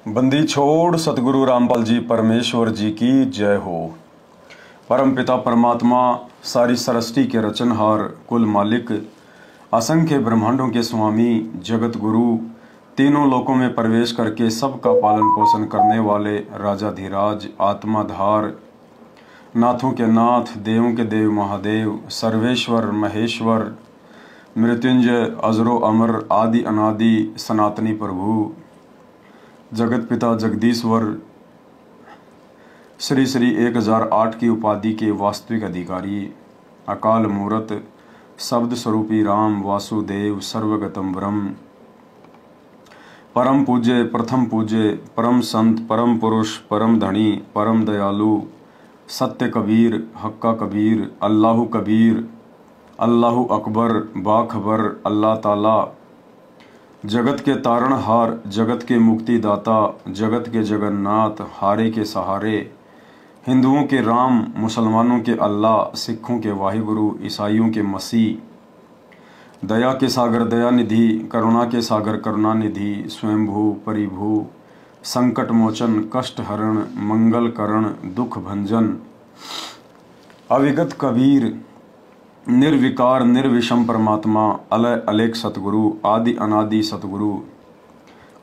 बंदी छोड़ सतगुरु रामपाल जी परमेश्वर जी की जय हो। परम पिता परमात्मा सारी सृष्टि के रचनहार कुल मालिक असंख्य ब्रह्मांडों के स्वामी जगत गुरु तीनों लोकों में प्रवेश करके सबका पालन पोषण करने वाले राजाधिराज आत्माधार नाथों के नाथ देवों के देव महादेव सर्वेश्वर महेश्वर मृत्युंजय अजरो अमर आदि अनादि सनातनी प्रभु जगत पिता जगदीश्वर श्री श्री 1008 की उपाधि के वास्तविक अधिकारी अकाल मूर्त शब्द स्वरूपी राम वासुदेव सर्वगतम ब्रह्म परम पूज्य प्रथम पूज्य परम संत परम पुरुष परम धनी परम दयालु सत्य कबीर हक्का कबीर अल्लाहु कबीर अल्लाहु अकबर बाखबर अल्लाह ताला जगत के तारणहार जगत के मुक्तिदाता जगत के जगन्नाथ हारे के सहारे हिंदुओं के राम मुसलमानों के अल्लाह सिखों के वाहिगुरु ईसाइयों के मसीह दया के सागर दयानिधि करुणा के सागर करुणानिधि स्वयंभू परिभू संकट मोचन कष्ट हरण मंगल करण दुख भंजन अविगत कबीर निर्विकार निर्विषम परमात्मा अलय अलेख सतगुरु आदि अनादि सतगुरु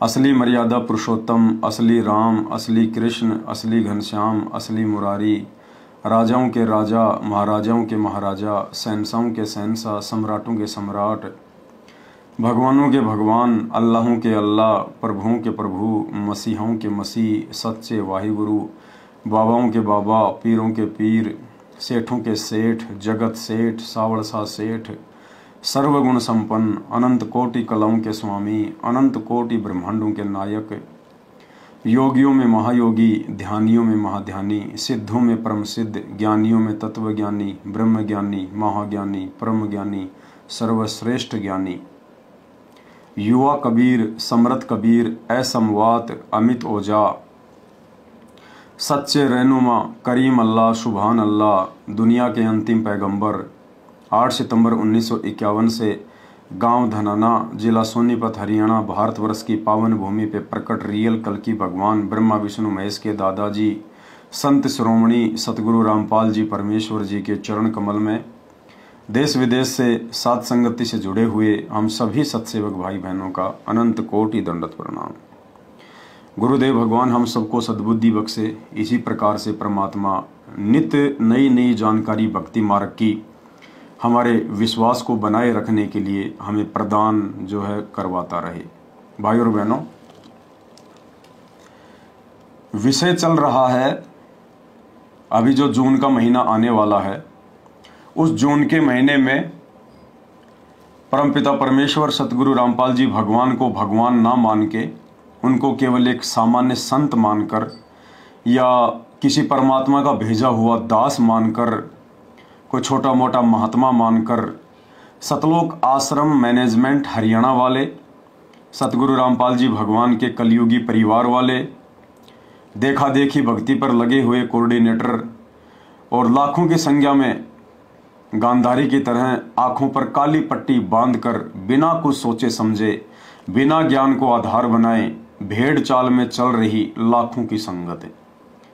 असली मर्यादा पुरुषोत्तम असली राम असली कृष्ण असली घनश्याम असली मुरारी राजाओं के राजा महाराजाओं के महाराजा शहंशाहों के शहंशाह सम्राटों के सम्राट भगवानों के भगवान अल्लाहों के अल्लाह प्रभुओं के प्रभु मसीहों के मसीह सच्चे वाहिगुरु बाबाओं के बाबा पीरों के पीर सेठों के सेठ जगत सेठ सावड़सा सेठ सर्वगुण संपन्न अनंत कोटि कलाओं के स्वामी अनंत कोटि ब्रह्मांडों के नायक योगियों में महायोगी ध्यानियों में महाध्यानी सिद्धों में परम सिद्ध ज्ञानियों में तत्वज्ञानी ब्रह्मज्ञानी महाज्ञानी परम ज्ञानी सर्वश्रेष्ठ ज्ञानी युवा कबीर समृत कबीर असमवात अमित ओजा सच्चे रहनुमा करीम अल्लाह सुभान अल्लाह दुनिया के अंतिम पैगंबर 8 सितंबर 1951 से गांव धनाना जिला सोनीपत हरियाणा भारतवर्ष की पावन भूमि पे प्रकट रियल कल की भगवान ब्रह्मा विष्णु महेश के दादाजी संत श्रोमणी सतगुरु रामपाल जी परमेश्वर जी के चरण कमल में देश विदेश से सात संगति से जुड़े हुए हम सभी सत्सेवक भाई बहनों का अनंत कोटि दंडवत प्रणाम। गुरुदेव भगवान हम सबको सद्बुद्धि बख्शे। इसी प्रकार से परमात्मा नित्य नई नई जानकारी भक्ति मार्ग की हमारे विश्वास को बनाए रखने के लिए हमें प्रदान जो है करवाता रहे। भाई और बहनों, विषय चल रहा है अभी जो जून का महीना आने वाला है, उस जून के महीने में परमपिता परमेश्वर सतगुरु रामपाल जी भगवान को भगवान ना मान के उनको केवल एक सामान्य संत मानकर या किसी परमात्मा का भेजा हुआ दास मानकर कोई छोटा मोटा महात्मा मानकर सतलोक आश्रम मैनेजमेंट हरियाणा वाले सतगुरु रामपाल जी भगवान के कलयुगी परिवार वाले देखा देखी भक्ति पर लगे हुए कोऑर्डिनेटर और लाखों की संख्या में गांधारी की तरह आंखों पर काली पट्टी बांधकर बिना कुछ सोचे समझे बिना ज्ञान को आधार बनाए भेड़ चाल में चल रही लाखों की संगत है।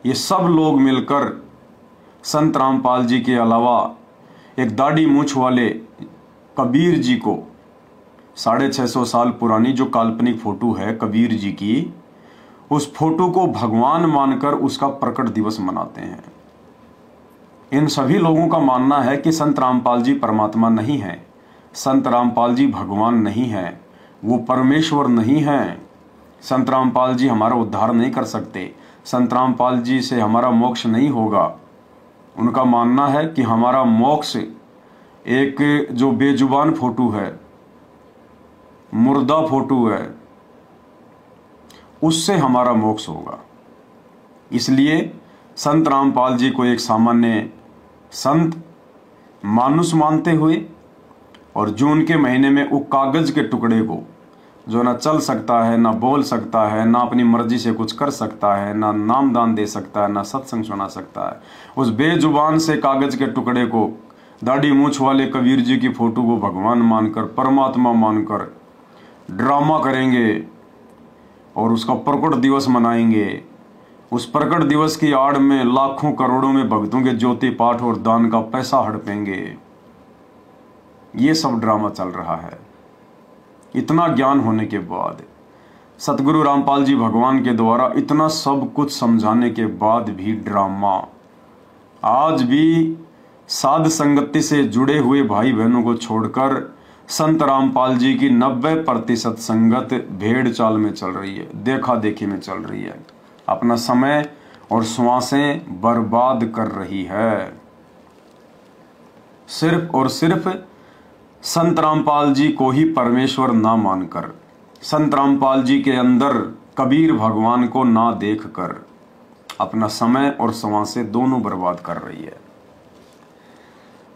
ये सब लोग मिलकर संत रामपाल जी के अलावा एक दाढ़ी मूछ वाले कबीर जी को 650 साल पुरानी जो काल्पनिक फोटो है कबीर जी की, उस फोटो को भगवान मानकर उसका प्रकट दिवस मनाते हैं। इन सभी लोगों का मानना है कि संत रामपाल जी परमात्मा नहीं है, संत रामपाल जी भगवान नहीं है, वो परमेश्वर नहीं है। संत रामपाल जी हमारा उद्धार नहीं कर सकते, संत रामपाल जी से हमारा मोक्ष नहीं होगा। उनका मानना है कि हमारा मोक्ष एक जो बेजुबान फोटो है, मुर्दा फोटो है, उससे हमारा मोक्ष होगा। इसलिए संत रामपाल जी को एक सामान्य संत मानुष मानते हुए और जून के महीने में वो कागज के टुकड़े को जो ना चल सकता है, ना बोल सकता है, ना अपनी मर्जी से कुछ कर सकता है, ना नाम दान दे सकता है, ना सत्संग सुना सकता है, उस बेजुबान से कागज के टुकड़े को दाढ़ी मूछ वाले कबीर जी की फोटो को भगवान मानकर परमात्मा मानकर ड्रामा करेंगे, और उसका प्रकट दिवस मनाएंगे। उस प्रकट दिवस की आड़ में लाखों करोड़ों में भक्तों के ज्योति पाठ और दान का पैसा हड़पेंगे। ये सब ड्रामा चल रहा है। इतना ज्ञान होने के बाद, सतगुरु रामपाल जी भगवान के द्वारा इतना सब कुछ समझाने के बाद भी ड्रामा। आज भी साध संगति से जुड़े हुए भाई बहनों को छोड़कर संत रामपाल जी की 90% संगत भेड़ चाल में चल रही है, देखा देखी में चल रही है, अपना समय और श्वासें बर्बाद कर रही है। सिर्फ और सिर्फ संत रामपाल जी को ही परमेश्वर ना मानकर, संत रामपाल जी के अंदर कबीर भगवान को ना देखकर अपना समय और श्वासें दोनों बर्बाद कर रही है।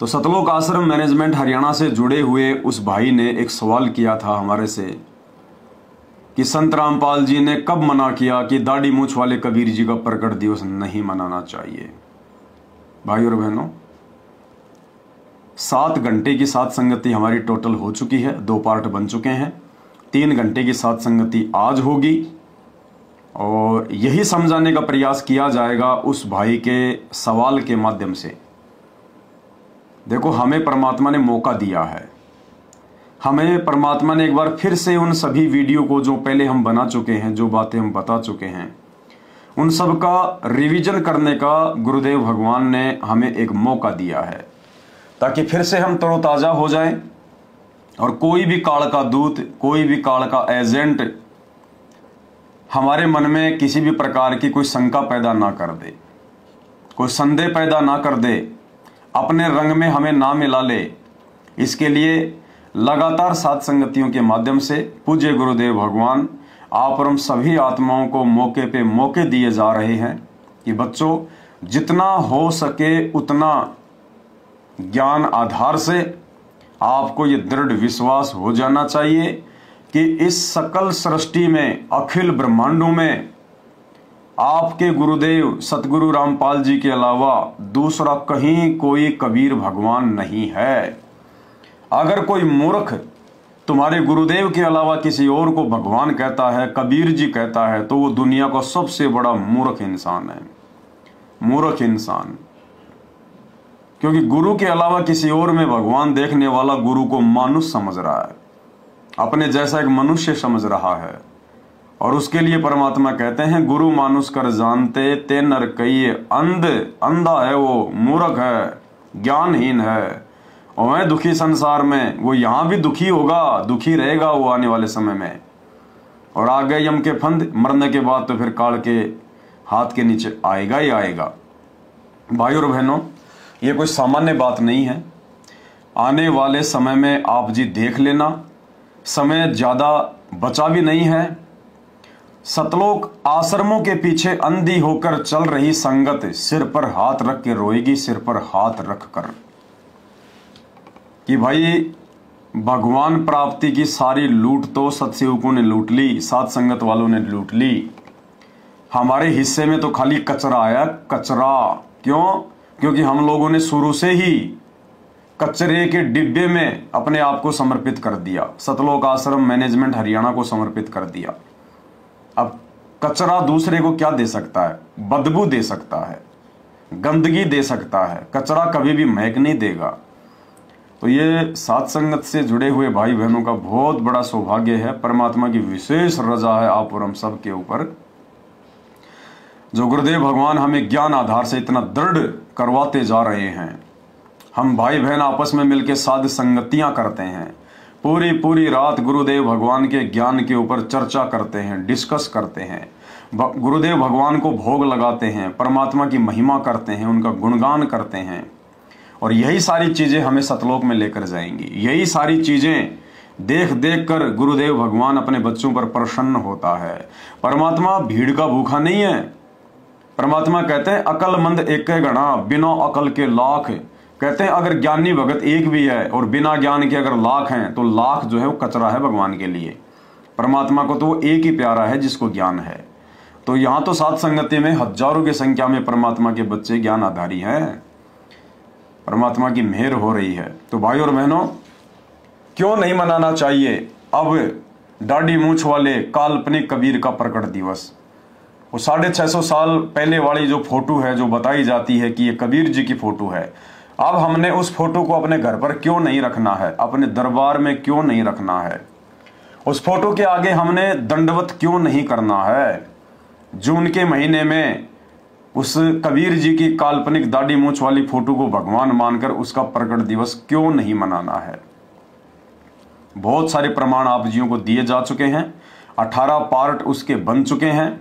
तो सतलोक आश्रम मैनेजमेंट हरियाणा से जुड़े हुए उस भाई ने एक सवाल किया था हमारे से कि संत रामपाल जी ने कब मना किया कि दाढ़ी मूछ वाले कबीर जी का प्रकट दिवस नहीं मनाना चाहिए। भाई और बहनों, 7 घंटे की साथ संगति हमारी टोटल हो चुकी है, 2 पार्ट बन चुके हैं। 3 घंटे की साथ संगति आज होगी और यही समझाने का प्रयास किया जाएगा उस भाई के सवाल के माध्यम से। देखो, हमें परमात्मा ने मौका दिया है, हमें परमात्मा ने एक बार फिर से उन सभी वीडियो को जो पहले हम बना चुके हैं, जो बातें हम बता चुके हैं, उन सब का रिवीजन करने का गुरुदेव भगवान ने हमें एक मौका दिया है, ताकि फिर से हम तरोताजा हो जाएं और कोई भी काल का दूत, कोई भी काल का एजेंट हमारे मन में किसी भी प्रकार की कोई शंका पैदा ना कर दे, कोई संदेह पैदा ना कर दे, अपने रंग में हमें ना मिला ले। इसके लिए लगातार साथ संगतियों के माध्यम से पूज्य गुरुदेव भगवान आप और हम सभी आत्माओं को मौके पे मौके दिए जा रहे हैं कि बच्चों, जितना हो सके उतना ज्ञान आधार से आपको ये दृढ़ विश्वास हो जाना चाहिए कि इस सकल सृष्टि में, अखिल ब्रह्मांडों में आपके गुरुदेव सतगुरु रामपाल जी के अलावा दूसरा कहीं कोई कबीर भगवान नहीं है। अगर कोई मूर्ख तुम्हारे गुरुदेव के अलावा किसी और को भगवान कहता है, कबीर जी कहता है, तो वो दुनिया का सबसे बड़ा मूर्ख इंसान है। मूर्ख इंसान, क्योंकि गुरु के अलावा किसी और में भगवान देखने वाला गुरु को मानुष समझ रहा है, अपने जैसा एक मनुष्य समझ रहा है। और उसके लिए परमात्मा कहते हैं, गुरु मानुष कर जानते ते नर कहिए अंधा है वो, मूर्ख है, ज्ञानहीन है। और वह दुखी संसार में, वो यहां भी दुखी होगा, दुखी रहेगा वो आने वाले समय में। और आ गए यम के फंद, मरने के बाद तो फिर काल के हाथ के नीचे आएगा ही आएगा। भाई और बहनों, ये कोई सामान्य बात नहीं है। आने वाले समय में आप जी देख लेना, समय ज्यादा बचा भी नहीं है। सतलोक आश्रमों के पीछे अंधी होकर चल रही संगत सिर पर हाथ रख के रोएगी, सिर पर हाथ रख कर, कि भाई भगवान प्राप्ति की सारी लूट तो सत्सेवकों ने लूट ली, साथ संगत वालों ने लूट ली। हमारे हिस्से में तो खाली कचरा आया, कचरा। क्यों? क्योंकि हम लोगों ने शुरू से ही कचरे के डिब्बे में अपने आप को समर्पित कर दिया, सतलोक आश्रम मैनेजमेंट हरियाणा को समर्पित कर दिया। अब कचरा दूसरे को क्या दे सकता है? बदबू दे सकता है, गंदगी दे सकता है, कचरा कभी भी महक नहीं देगा। तो ये साथ संगत से जुड़े हुए भाई बहनों का बहुत बड़ा सौभाग्य है, परमात्मा की विशेष रजा है आप और हम सब के ऊपर, जो गुरुदेव भगवान हमें ज्ञान आधार से इतना दृढ़ करवाते जा रहे हैं। हम भाई बहन आपस में मिलकर साध संगतियां करते हैं, पूरी रात गुरुदेव भगवान के ज्ञान के ऊपर चर्चा करते हैं, डिस्कस करते हैं, गुरुदेव भगवान को भोग लगाते हैं, परमात्मा की महिमा करते हैं, उनका गुणगान करते हैं। और यही सारी चीजें हमें सतलोक में लेकर जाएंगी। यही सारी चीजें देख देख कर गुरुदेव भगवान अपने बच्चों पर प्रसन्न होता है। परमात्मा भीड़ का भूखा नहीं है। परमात्मा कहते हैं, अकलमंद एक गणा, बिना अकल के लाख। कहते हैं अगर ज्ञानी भगत एक भी है और बिना ज्ञान के अगर लाख हैं, तो लाख जो है वो कचरा है भगवान के लिए। परमात्मा को तो वो एक ही प्यारा है जिसको ज्ञान है। तो यहां तो साथ संगति में हजारों की संख्या में परमात्मा के बच्चे ज्ञान आधारी हैं, परमात्मा की मेहर हो रही है। तो भाई और बहनों, क्यों नहीं मनाना चाहिए? अब दाढ़ी मूछ वाले काल्पनिक कबीर का प्रकट दिवस। वो 650 साल पहले वाली जो फोटो है, जो बताई जाती है कि ये कबीर जी की फोटो है, अब हमने उस फोटो को अपने घर पर क्यों नहीं रखना है, अपने दरबार में क्यों नहीं रखना है, उस फोटो के आगे हमने दंडवत क्यों नहीं करना है, जून के महीने में उस कबीर जी की काल्पनिक दाढ़ी मूछ वाली फोटो को भगवान मानकर उसका प्रकट दिवस क्यों नहीं मनाना है। बहुत सारे प्रमाण आप जियों को दिए जा चुके हैं, 18 पार्ट उसके बन चुके हैं,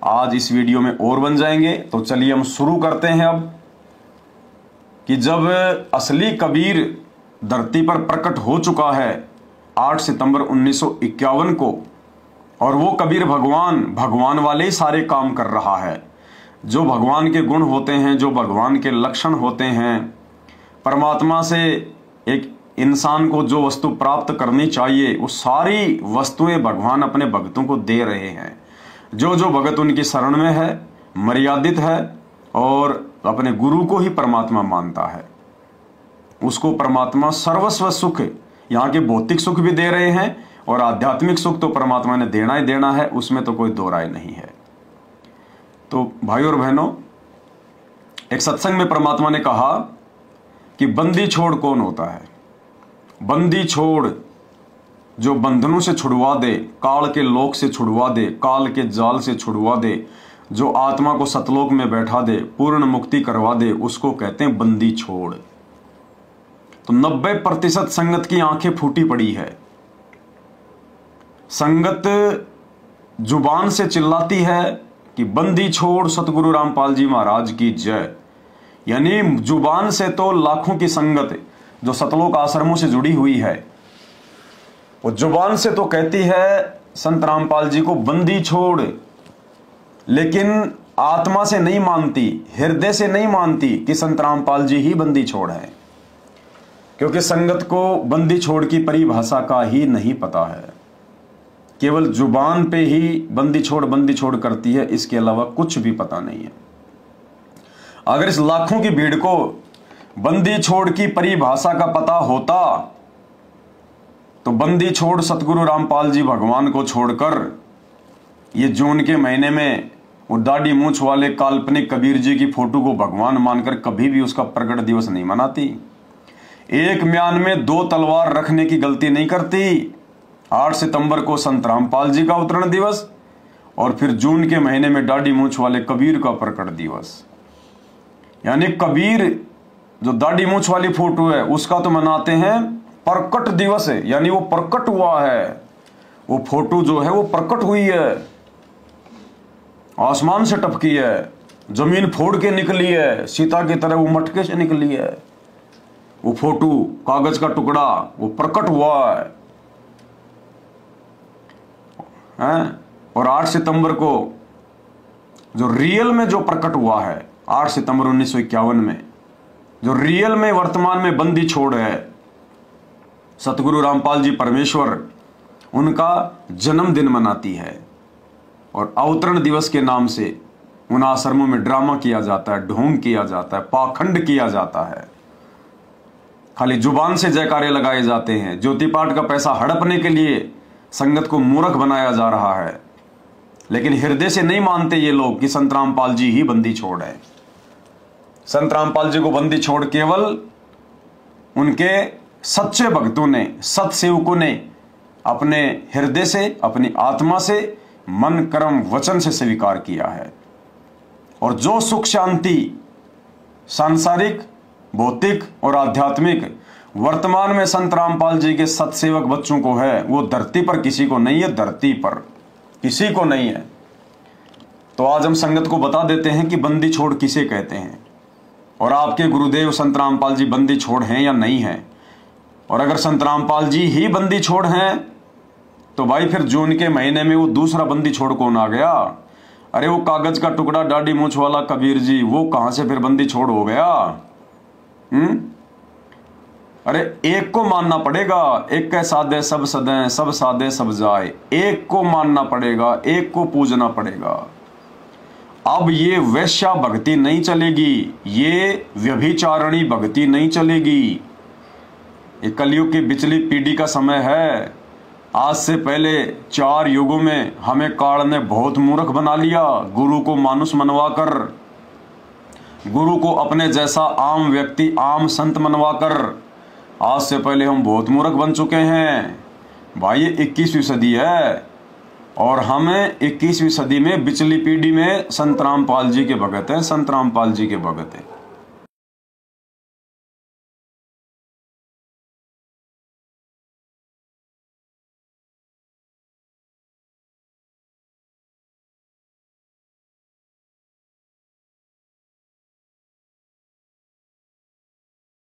आज इस वीडियो में और बन जाएंगे। तो चलिए हम शुरू करते हैं अब, कि जब असली कबीर धरती पर प्रकट हो चुका है 8 सितंबर 1951 को, और वो कबीर भगवान वाले ही सारे काम कर रहा है, जो भगवान के गुण होते हैं, जो भगवान के लक्षण होते हैं, परमात्मा से एक इंसान को जो वस्तु प्राप्त करनी चाहिए वो सारी वस्तुएं भगवान अपने भक्तों को दे रहे हैं। जो जो भगत उनकी शरण में है, मर्यादित है और अपने गुरु को ही परमात्मा मानता है, उसको परमात्मा सर्वस्व सुख, यहाँ के भौतिक सुख भी दे रहे हैं और आध्यात्मिक सुख तो परमात्मा ने देना ही देना है, उसमें तो कोई दो राय नहीं है। तो भाइयों और बहनों, एक सत्संग में परमात्मा ने कहा कि बंदी छोड़ कौन होता है? बंदी छोड़ जो बंधनों से छुड़वा दे, काल के लोक से छुड़वा दे, काल के जाल से छुड़वा दे, जो आत्मा को सतलोक में बैठा दे, पूर्ण मुक्ति करवा दे, उसको कहते हैं बंदी छोड़। तो 90% संगत की आंखें फूटी पड़ी है। संगत जुबान से चिल्लाती है कि बंदी छोड़ सतगुरु रामपाल जी महाराज की जय, यानी जुबान से तो लाखों की संगत जो सतलोक आश्रमों से जुड़ी हुई है, वो जुबान से तो कहती है संत रामपाल जी को बंदी छोड़, लेकिन आत्मा से नहीं मानती, हृदय से नहीं मानती कि संत रामपाल जी ही बंदी छोड़ है, क्योंकि संगत को बंदी छोड़ की परिभाषा का ही नहीं पता है। केवल जुबान पे ही बंदी छोड़ करती है, इसके अलावा कुछ भी पता नहीं है। अगर इस लाखों की भीड़ को बंदी छोड़ की परिभाषा का पता होता तो बंदी छोड़ सतगुरु रामपाल जी भगवान को छोड़कर ये जून के महीने में वो दाढ़ी मूछ वाले काल्पनिक कबीर जी की फोटो को भगवान मानकर कभी भी उसका प्रकट दिवस नहीं मनाती। एक म्यान में 2 तलवार रखने की गलती नहीं करती। 8 सितंबर को संत रामपाल जी का अवतरण दिवस और फिर जून के महीने में दाढ़ी मूछ वाले कबीर का प्रकट दिवस। यानी कबीर जो दाढ़ी मूछ वाली फोटो है उसका तो मनाते हैं प्रकट दिवस है, यानी वो प्रकट हुआ है, वो फोटो जो है वो प्रकट हुई है, आसमान से टपकी है, जमीन फोड़ के निकली है, सीता की तरह वो मटके से निकली है, वो फोटो कागज का टुकड़ा वो प्रकट हुआ है। और 8 सितंबर को जो रियल में जो प्रकट हुआ है, 8 सितंबर 1951 में जो रियल में वर्तमान में बंदी छोड़ है, सतगुरु रामपाल जी परमेश्वर उनका जन्मदिन मनाती है और अवतरण दिवस के नाम से उन आश्रमों में ड्रामा किया जाता है, ढोंग किया जाता है, पाखंड किया जाता है, खाली जुबान से जयकारे लगाए जाते हैं। ज्योति पाठ का पैसा हड़पने के लिए संगत को मूर्ख बनाया जा रहा है, लेकिन हृदय से नहीं मानते ये लोग कि संत रामपाल जी ही बंदी छोड़ है। संत रामपाल जी को बंदी छोड़ केवल उनके सच्चे भक्तों ने, सत्सेवकों ने अपने हृदय से, अपनी आत्मा से, मन कर्म वचन से स्वीकार किया है। और जो सुख शांति सांसारिक, भौतिक और आध्यात्मिक वर्तमान में संत रामपाल जी के सत्सेवक बच्चों को है, वो धरती पर किसी को नहीं है, धरती पर किसी को नहीं है। तो आज हम संगत को बता देते हैं कि बंदी छोड़ किसे कहते हैं और आपके गुरुदेव संत रामपाल जी बंदी छोड़ हैं या नहीं हैं। और अगर संत रामपाल जी ही बंदी छोड़ हैं तो भाई फिर जून के महीने में वो दूसरा बंदी छोड़ कौन आ गया? अरे वो कागज का टुकड़ा दाढ़ी मूछ वाला कबीर जी, वो कहां से फिर बंदी छोड़ हो गया? अरे एक को मानना पड़ेगा, एक के साधे सब सदें, सब साधे सब जाए, एक को मानना पड़ेगा, एक को पूजना पड़ेगा। अब ये वैश्या भक्ति नहीं चलेगी, ये व्यभिचारणी भक्ति नहीं चलेगी। ये कलयुग की बिचली पीढ़ी का समय है। आज से पहले 4 युगों में हमें काल ने बहुत मूर्ख बना लिया, गुरु को मानुष मनवाकर, गुरु को अपने जैसा आम व्यक्ति, आम संत मनवाकर आज से पहले हम बहुत मूर्ख बन चुके हैं। भाई ये 21वीं सदी है और हमें 21वीं सदी में बिचली पीढ़ी में संत रामपाल जी के भगत हैं, संत रामपाल जी के भगत हैं।